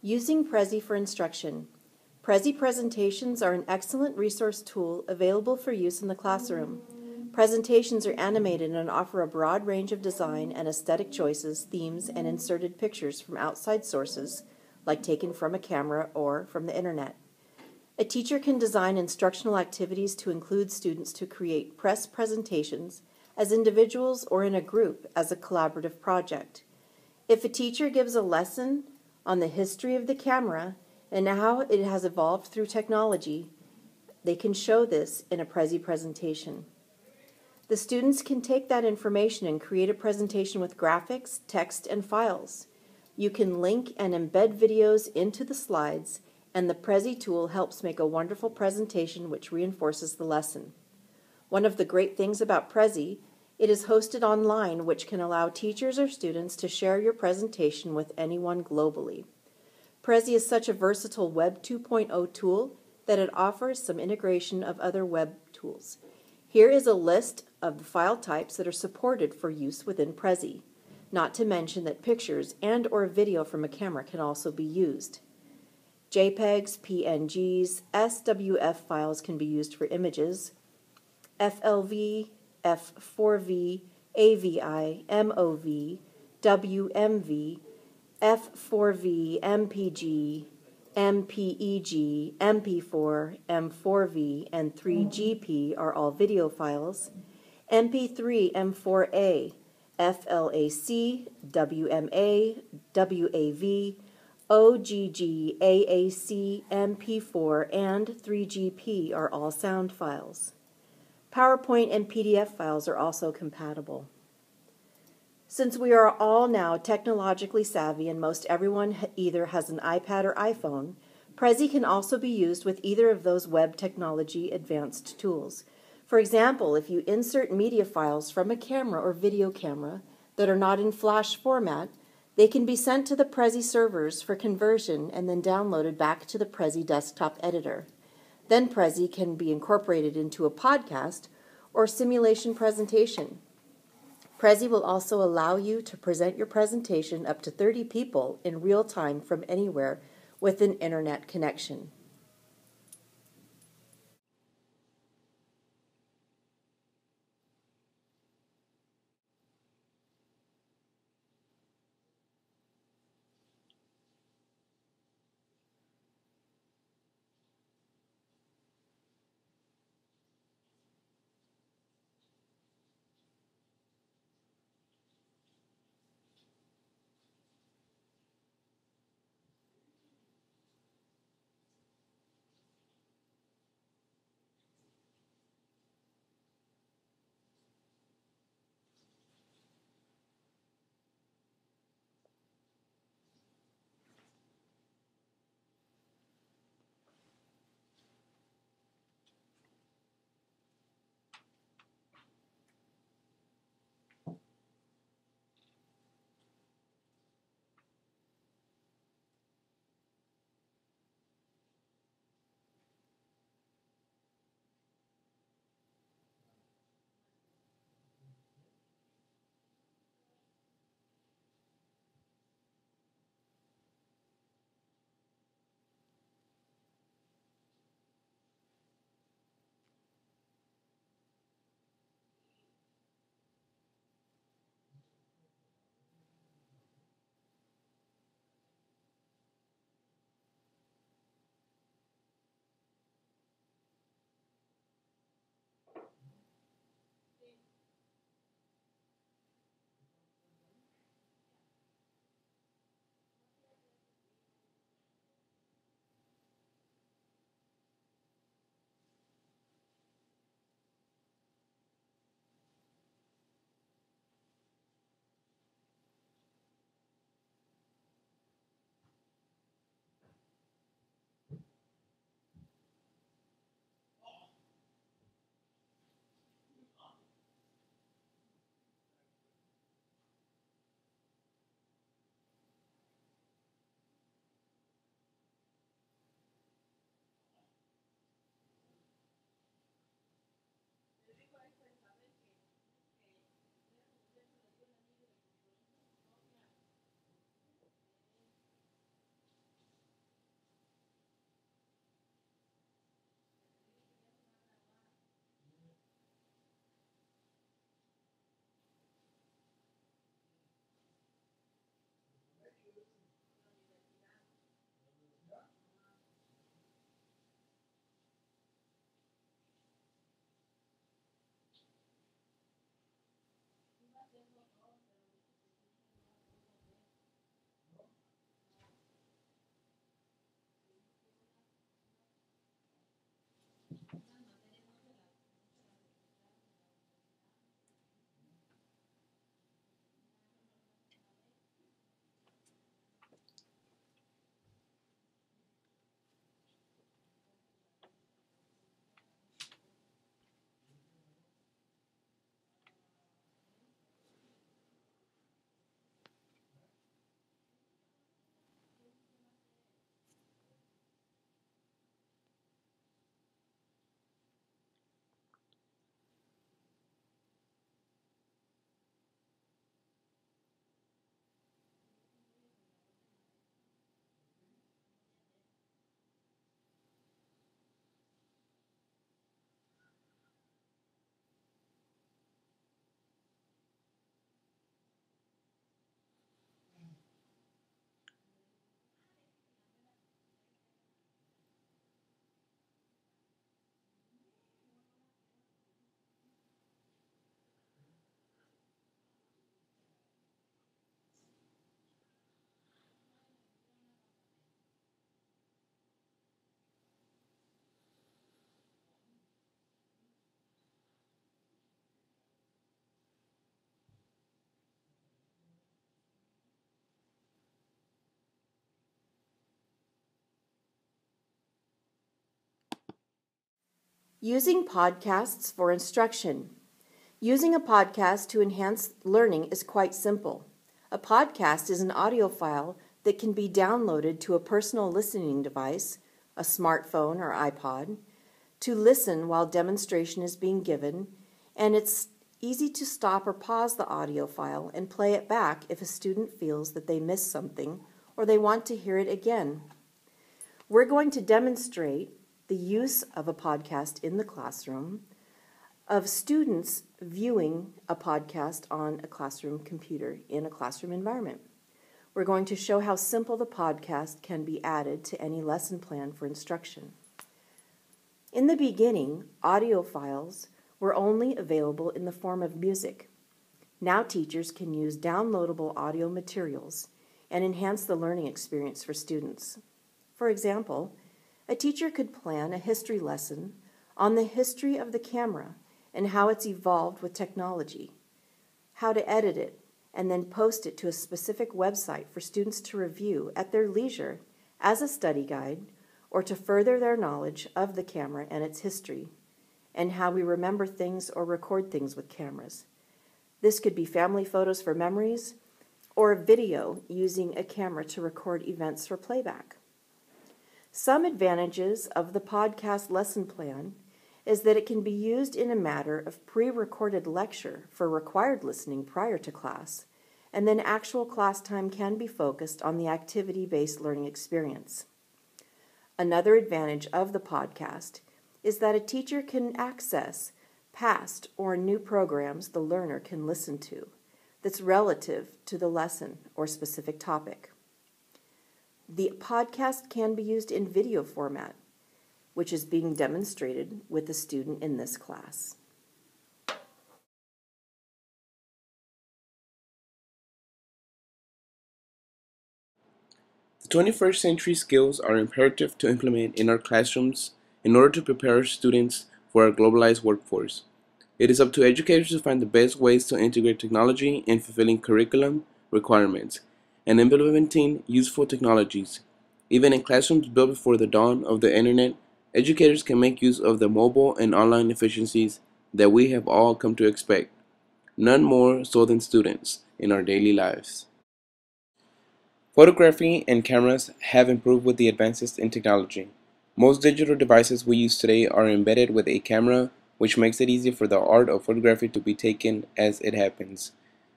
Using Prezi for instruction. Prezi presentations are an excellent resource tool available for use in the classroom. Presentations are animated and offer a broad range of design and aesthetic choices, themes, and inserted pictures from outside sources, like taken from a camera or from the internet. A teacher can design instructional activities to include students to create press presentations as individuals or in a group as a collaborative project. If a teacher gives a lesson on the history of the camera and how it has evolved through technology, they can show this in a Prezi presentation. The students can take that information and create a presentation with graphics, text, and files. You can link and embed videos into the slides, and the Prezi tool helps make a wonderful presentation which reinforces the lesson. One of the great things about Prezi, it is hosted online, which can allow teachers or students to share your presentation with anyone globally. Prezi is such a versatile Web 2.0 tool that it offers some integration of other web tools. Here is a list of the file types that are supported for use within Prezi, not to mention that pictures and or video from a camera can also be used. JPEGs, PNGs, SWF files can be used for images. FLV, F4V, AVI, MOV, WMV, F4V, MPG, MPEG, MP4, M4V, and 3GP are all video files. MP3, M4A, FLAC, WMA, WAV, OGG, AAC, MP4, and 3GP are all sound files. PowerPoint and PDF files are also compatible. Since we are all now technologically savvy and most everyone either has an iPad or iPhone, Prezi can also be used with either of those web technology advanced tools. For example, if you insert media files from a camera or video camera that are not in Flash format, they can be sent to the Prezi servers for conversion and then downloaded back to the Prezi desktop editor. Then Prezi can be incorporated into a podcast or simulation presentation. Prezi will also allow you to present your presentation up to 30 people in real time from anywhere with an internet connection. Using podcasts for instruction. Using a podcast to enhance learning is quite simple. A podcast is an audio file that can be downloaded to a personal listening device, a smartphone or iPod, to listen while demonstration is being given, and it's easy to stop or pause the audio file and play it back if a student feels that they missed something or they want to hear it again. We're going to demonstrate the use of a podcast in the classroom, of students viewing a podcast on a classroom computer in a classroom environment. We're going to show how simple the podcast can be added to any lesson plan for instruction. In the beginning, audio files were only available in the form of music. Now teachers can use downloadable audio materials and enhance the learning experience for students. For example, a teacher could plan a history lesson on the history of the camera and how it's evolved with technology, how to edit it, and then post it to a specific website for students to review at their leisure as a study guide or to further their knowledge of the camera and its history, and how we remember things or record things with cameras. This could be family photos for memories or video using a camera to record events for playback. Some advantages of the podcast lesson plan is that it can be used in a matter of pre-recorded lecture for required listening prior to class, and then actual class time can be focused on the activity-based learning experience. Another advantage of the podcast is that a teacher can access past or new programs the learner can listen to that's relative to the lesson or specific topic. The podcast can be used in video format, which is being demonstrated with the student in this class. The 21st century skills are imperative to implement in our classrooms in order to prepare our students for our globalized workforce. It is up to educators to find the best ways to integrate technology in fulfilling curriculum requirements and implementing useful technologies. Even in classrooms built before the dawn of the internet, educators can make use of the mobile and online efficiencies that we have all come to expect, none more so than students in our daily lives. Photography and cameras have improved with the advances in technology. Most digital devices we use today are embedded with a camera, which makes it easier for the art of photography to be taken as it happens,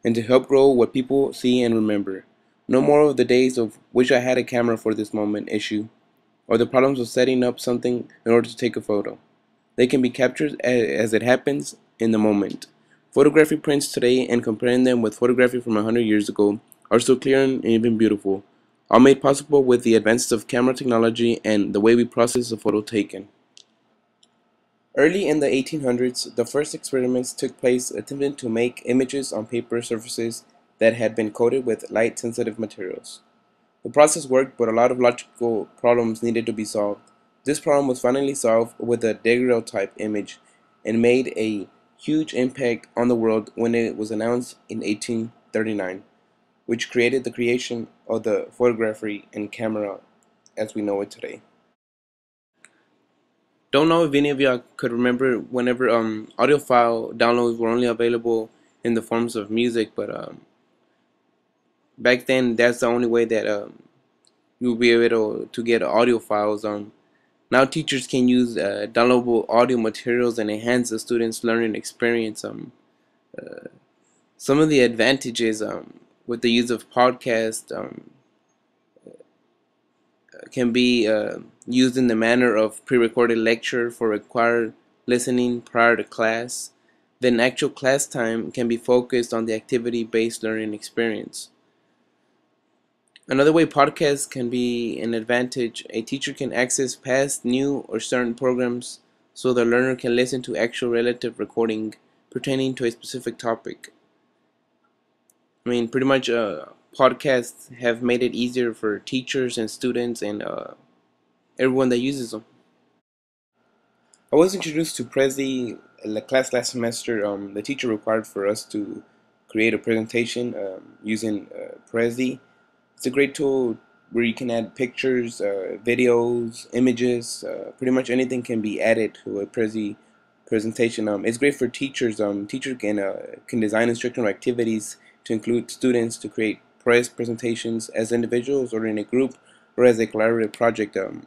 and to help grow what people see and remember. No more of the days of "wish I had a camera for this moment" issue, or the problems of setting up something in order to take a photo. They can be captured as it happens in the moment. Photography prints today, and comparing them with photography from 100 years ago, are so clear and even beautiful, all made possible with the advances of camera technology and the way we process a photo taken. Early in the 1800s, the first experiments took place attempting to make images on paper surfaces that had been coated with light-sensitive materials. The process worked, but a lot of logical problems needed to be solved. This problem was finally solved with a daguerreotype image and made a huge impact on the world when it was announced in 1839, which created the creation of the photography and camera as we know it today. Don't know if any of y'all could remember whenever audiophile downloads were only available in the forms of music, but back then that's the only way that you'll be able to get audio files. Now teachers can use downloadable audio materials and enhance the students' learning experience. Some of the advantages with the use of podcasts can be used in the manner of pre-recorded lecture for required listening prior to class. Then actual class time can be focused on the activity-based learning experience. Another way podcasts can be an advantage, a teacher can access past, new, or certain programs so the learner can listen to actual relative recording pertaining to a specific topic. Pretty much podcasts have made it easier for teachers and students and everyone that uses them. I was introduced to Prezi in the class last semester. The teacher required for us to create a presentation using Prezi. It's a great tool where you can add pictures, videos, images, pretty much anything can be added to a presentation. It's great for teachers. Teacher can design instructional activities to include students to create presentations as individuals or in a group or as a collaborative project. An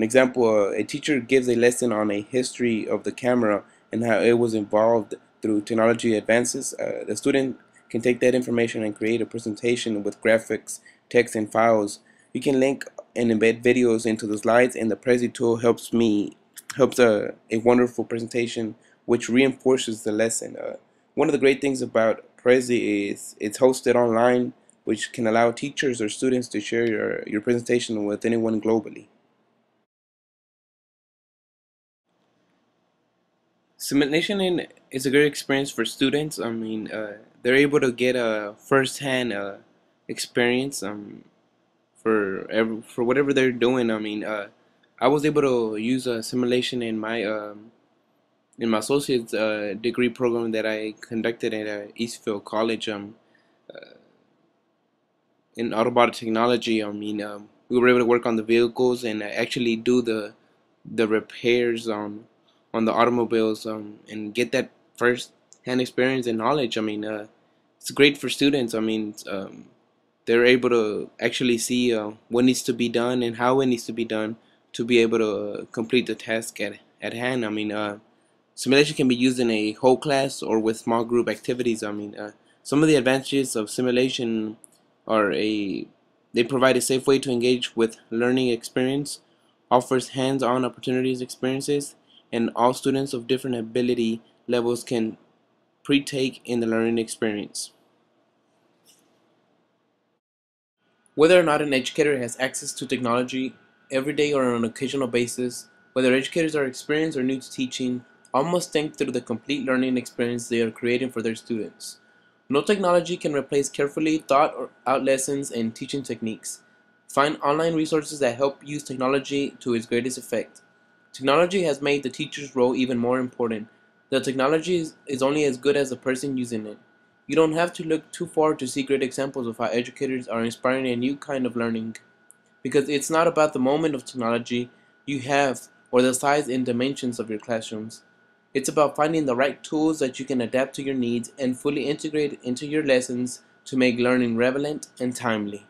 example: a teacher gives a lesson on a history of the camera and how it was involved through technology advances. The student can take that information and create a presentation with graphics, text, and files. You can link and embed videos into the slides, and the Prezi tool helps a wonderful presentation which reinforces the lesson. One of the great things about Prezi is it's hosted online, which can allow teachers or students to share your presentation with anyone globally. Is a great experience for students. They're able to get a first-hand experience for whatever they're doing. I was able to use a simulation in my associate's degree program that I conducted at Eastfield College. In automotive technology, we were able to work on the vehicles and actually do the repairs on the automobiles, and get that first hand experience and knowledge. It's great for students. They're able to actually see what needs to be done and how it needs to be done to be able to complete the task at hand. Simulation can be used in a whole class or with small group activities. Some of the advantages of simulation are they provide a safe way to engage with learning experience, offers hands-on opportunities experiences, and all students of different ability levels can partake in the learning experience. Whether or not an educator has access to technology every day or on an occasional basis, whether educators are experienced or new to teaching, all must think through the complete learning experience they are creating for their students. No technology can replace carefully thought out lessons and teaching techniques. Find online resources that help use technology to its greatest effect. Technology has made the teacher's role even more important. The technology is only as good as the person using it. You don't have to look too far to see great examples of how educators are inspiring a new kind of learning. Because it's not about the moment of technology you have or the size and dimensions of your classrooms. It's about finding the right tools that you can adapt to your needs and fully integrate into your lessons to make learning relevant and timely.